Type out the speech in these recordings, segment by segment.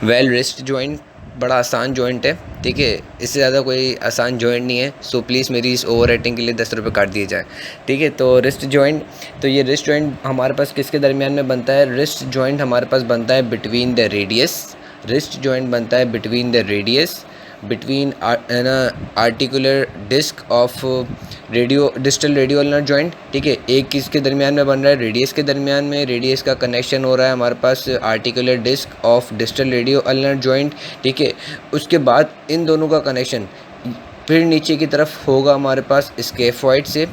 Wrist joint बड़ा आसान joint है, ठीक है। इससे ज़्यादा कोई आसान जॉइंट नहीं है। सो प्लीज़ मेरी इस ओवर रेटिंग के लिए 10 रुपये काट दिए जाए, ठीक है। तो रिस्ट जॉइंट, तो ये रिस्ट जॉइंट हमारे पास किसके दरमियान में बनता है? रिस्ट जॉइंट हमारे पास बनता है between the radius. Wrist joint बनता है between the radius, between articular disc of radio distal radio ulnar joint, ठीक है। एक किसके दरमियान में बन रहा है? रेडियस के दरमियान में। रेडियस का कनेक्शन हो रहा है हमारे पास articular disc of distal radio ulnar joint, ठीक है। उसके बाद इन दोनों का कनेक्शन फिर नीचे की तरफ होगा हमारे पास स्केफॉइड से,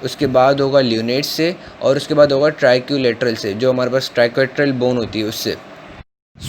उसके बाद होगा ल्यूनेट से, और उसके बाद होगा ट्राइक्यूलेटरल से, जो हमारे पास ट्राइक्वेट्रल बोन होती है उससे।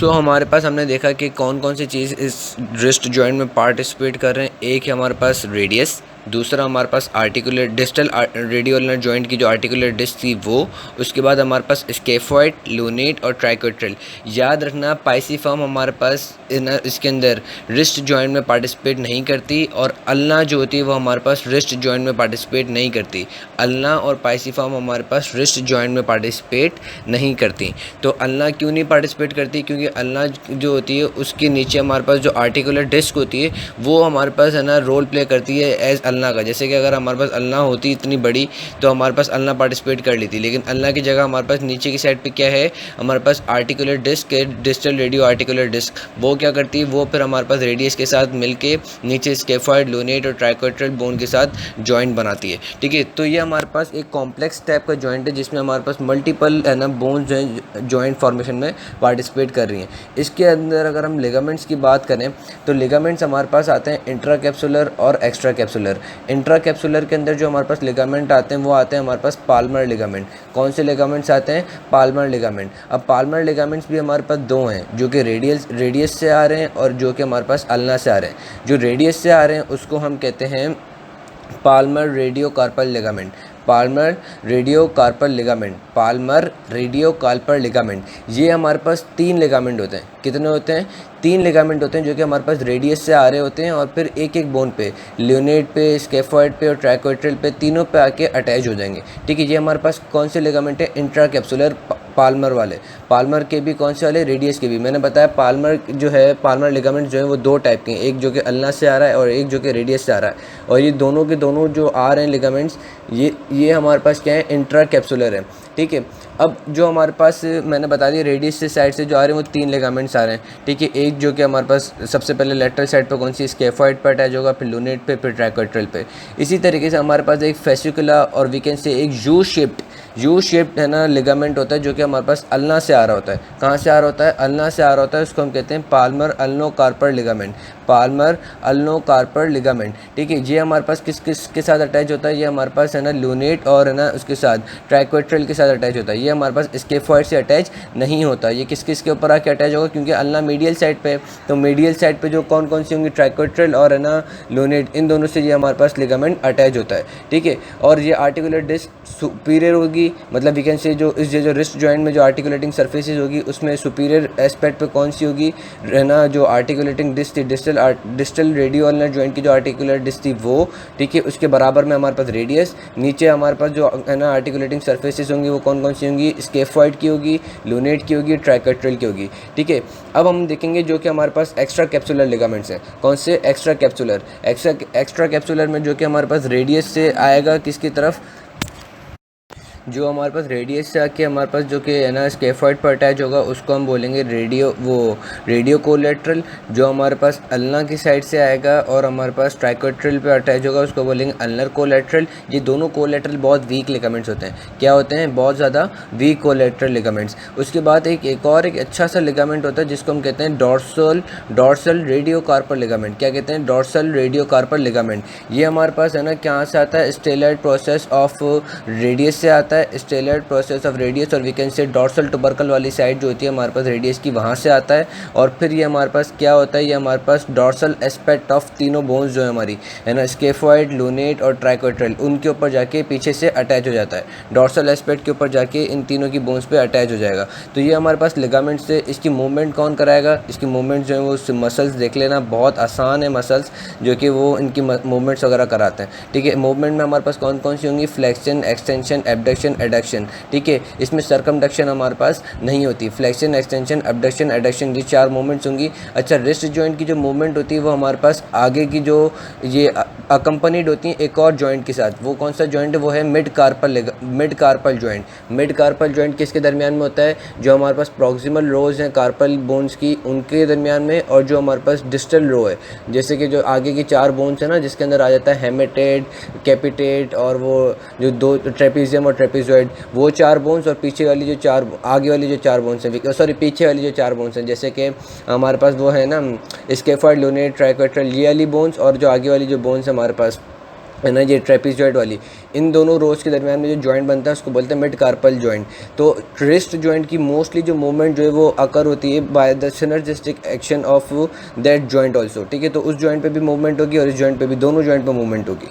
हमारे पास हमने देखा कि कौन कौन सी चीज़ इस रिस्ट जॉइंट में पार्टिसिपेट कर रहे हैं। एक है हमारे पास रेडियस, दूसरा हमारे पास articular distal radio ulnar joint की जो आर्टिकुलर डिस्क थी वो, उसके बाद हमारे पास स्केफॉइड, लूनेट और ट्राइक्वेट्रल। याद रखना पाइसिफॉर्म हमारे पास इसके अंदर रिस्ट जॉइंट में पार्टिसिपेट नहीं करती, और अल्ना जो होती है वो हमारे पास रिस्ट जॉइंट में पार्टिसिपेट नहीं करती। अल्ना और पाइसिफॉर्म हमारे पास रिस्ट जॉइंट में पार्टिसिपेट नहीं करती। तो अल्ना क्यों नहीं पार्टिसिपेट करती? क्योंकि अल्ना जो होती है उसके नीचे हमारे पास जो आर्टिकुलर डिस्क होती है वो हमारे पास है ना रोल प्ले करती है एज अल्ना का। जैसे कि अगर हमारे पास अल्ना होती इतनी बड़ी तो हमारे पास अल्ना पार्टिसिपेट कर लेती, लेकिन अल्ना की जगह हमारे पास नीचे की साइड पे क्या है? हमारे पास आर्टिकुलर डिस्क है, डिस्टल रेडियो आर्टिकुलर डिस्क। वो क्या करती है? वो फिर हमारे पास रेडियस के साथ मिलके नीचे स्केफॉइड, लूनेट और ट्राइक्वेट्रल बोन के साथ जॉइंट बनाती है, ठीक है। तो ये हमारे पास एक कॉम्प्लेक्स टाइप का जॉइंट है जिसमें हमारे पास मल्टीपल है ना बोन्स जो है जॉइंट फॉर्मेशन में पार्टिसिपेट कर रही हैं। इसके अंदर अगर हम लिगामेंट्स की बात करें तो लिगामेंट्स हमारे पास आते हैं इंट्रा कैप्सुलर और एक्स्ट्रा कैप्सुलर। इंट्रा कैप्सुलर के अंदर जो हमारे पास लिगामेंट आते हैं वो आते हैं हमारे पास पाल्मर लिगामेंट। कौन से लिगामेंट्स आते हैं? Palmer ligament. अब पाल्मर लिगामेंट्स भी हमारे पास दो हैं, जो कि रेडियस से आ रहे हैं और जो कि हमारे पास अल्ना से आ रहे हैं। जो रेडियस से आ रहे हैं उसको हम कहते हैं palmar radio carpal ligament. Palmar radio carpal ligament, palmar radio carpal ligament. ये हमारे पास 3 लिगामेंट होते हैं। कितने होते हैं? 3 लिगामेंट होते हैं जो कि हमारे पास रेडियस से आ रहे होते हैं और फिर एक एक बोन पे, ल्यूनेट पे, स्केफॉइड पे और ट्राइक्वेट्रल पे, तीनों पे आके अटैच हो जाएंगे, ठीक है। ये हमारे पास कौन से लिगामेंट है? इंट्रा कैप्सुलर पाल्मर वाले। पाल्मर के भी कौन से वाले? रेडियस के भी। मैंने बताया पाल्मर जो है, पाल्मर लिगामेंट जो है वो 2 टाइप के हैं, एक जो कि अल्ना से आ रहा है और एक जो कि रेडियस से आ रहा है। और ये दोनों के दोनों जो आ रहे हैं लिगामेंट्स, ये हमारे पास क्या है? इंट्रा कैप्सुलर है, ठीक है। अब जो हमारे पास मैंने बता दिया रेडियस से साइड से जो आ रहे हैं वो 3 लिगामेंट्स आ रहे हैं, ठीक है। एक जो कि हमारे पास सबसे पहले लेटरल साइड पे कौन सी? स्केफॉइड पे अटैच होगा, फिर लूनेट पे, फिर ट्राइक्वेट्रल पे। इसी तरीके से हमारे पास एक फेसिकुला और वी कैन से एक यू शेप्ड है ना लिगामेंट होता है जो कि हमारे पास अल्ना से आ रहा होता है। कहाँ से आ रहा होता है? अल्ना से आ रहा होता है। उसको हम कहते हैं Palmer अल्नो Carper ligament. Palmer अल्नो Carper ligament, ठीक है। ये हमारे पास किस किस के साथ अटैच होता है? ये हमारे पास है ना लूनेट और है ना उसके साथ ट्राइक्वेट्रल के साथ अटैच होता है। ये हमारे पास स्केफॉइड से अटैच नहीं होता। ये किस किस के ऊपर आके अटैच होगा? क्योंकि अल्ना मीडियल साइड पे है, तो मीडियल साइड पे जो कौन कौन सी होंगी? ट्राइक्वेट्रल और है ना लूनेट, इन दोनों से ये हमारे पास लिगामेंट अटैच होता है, ठीक है। और ये आर्टिकुलर डिस्क सुपीरियर होगी, मतलब वी कैन से जो रिस्ट जॉइंट में जो आर्टिकुलेटिंग सर्फेसिस होगी उसमें सुपीरियर एस्पेक्ट पे कौन सी होगी? है ना जो आर्टिकुलेटिंग डिस्क थी, डिस्टल रेडियो अल्नर जॉइंट की जो आर्टिकुलर डिस्क थी वो, ठीक है। उसके बराबर में हमारे पास रेडियस, नीचे हमारे पास जो है ना आर्टिकुलेटिंग सर्फेसिस होंगी वो कौन कौन सी होंगी? स्केफॉइड की होगी, लूनेट की होगी, ट्राइक्वेट्रल की होगी, ठीक है। अब हम देखेंगे जो कि हमारे पास एक्स्ट्रा कैप्सुलर लिगामेंट्स हैं। कौन से? एक्स्ट्रा कैप्सुलर में जो कि हमारे पास रेडियस से आएगा किसकी तरफ? जो हमारे पास रेडियस से आके हमारे पास जो कि है ना स्केफॉइड पर अटैच होगा उसको हम बोलेंगे रेडियो कोलेट्रल। जो हमारे पास अल्ना की साइड से आएगा और हमारे पास ट्राइक्वेट्रल पे अटैच होगा उसको बोलेंगे अल्नर कोलेट्रल। ये दोनों कोलेट्रल बहुत वीक लिगामेंट्स होते हैं। क्या होते हैं? बहुत ज़्यादा वीक कोलेट्रल लिगामेंट्स। उसके बाद एक अच्छा सा लिगामेंट होता है जिसको हम कहते हैं डॉर्सल रेडियो कार्पल लिगामेंट। क्या कहते हैं? Dorsal radio carpal ligament. ये हमारे पास है ना कहाँ से आता है? स्टेलॉइड प्रोसेस ऑफ रेडियस से आता है, स्टेलॉइड प्रोसेस ऑफ रेडियस, और we can say dorsal tubercle वाली साइड जो होती है हमारे पास रेडियस की, वहाँ से आता है। और फिर ये हमारे पास क्या होता है? ये हमारे पास डॉर्सल एस्पेक्ट ऑफ तीनों बोन्स जो है हमारी है ना स्केफॉइड, लूनेट और ट्राइक्वेट्रल, उनके ऊपर जाके पीछे से अटैच हो जाता है। डॉर्सल एस्पेक्ट के ऊपर जाके इन तीनों की बोन्स पे अटैच हो जाएगा। तो ये हमारे पास लिगामेंट से इसकी मूवमेंट कौन कराएगा? इसकी मूवमेंट जो है वो मसल्स देख लेना, बहुत आसान है मसल्स जो कि वो इनकी मूवमेंट्स वगैरह कराते हैं, ठीक है। मूवमेंट में हमारे पास कौन कौन सी होंगी? Flexion, extension, abduction flexion adduction, ठीक है। इसमें सरकमडक्शन हमारे पास नहीं होती। फ्लेक्शन, एक्सटेंशन, अबडक्शन, एडक्शन, ये 4 मूवमेंट्स होंगी। अच्छा, रिस्ट जॉइंट की जो मूवमेंट होती है वो हमारे पास आगे की जो ये अकम्पनीड होती है एक और जॉइंट के साथ। वो कौन सा जॉइंट है? वो है mid carpal joint. Mid carpal joint किसके दरमियान में होता है? जो हमारे पास प्रॉक्सिमल रोज हैं कार्पल बोन्स की, उनके दरमियान में, और जो हमारे पास डिस्टल रो है, जैसे कि जो आगे की 4 बोन्स है ना, जिसके अंदर आ जाता है हेमेटेट, कैपिटेट, और वो जो 2 ट्रेपीजियम और ट्रेपीजॉइड, वो 4 बोन्स, और पीछे वाली जो 4 आगे वाली जो 4 बोन्स हैं, सॉरी पीछे वाली जो 4 बोन्स हैं, जैसे कि हमारे पास वो है ना स्केफॉइड, लूनेट, ट्राइक्वेट्रल, ये वाली बोन्स, और जो आगे वाली जो बोन्स है हमारे पास है ना ये ट्रेपीजॉइड वाली, इन दोनों रोज के दरमियान में जो जॉइंट बनता है उसको बोलते हैं मिड कार्पल जॉइंट। तो रिस्ट जॉइंट की मोस्टली जो मूवमेंट जो है वो अकर होती है by the synergistic action of that joint also, ठीक है। तो उस जॉइंट पे भी मूवमेंट होगी और इस जॉइंट पे भी, दोनों जॉइंट पे मूवमेंट होगी।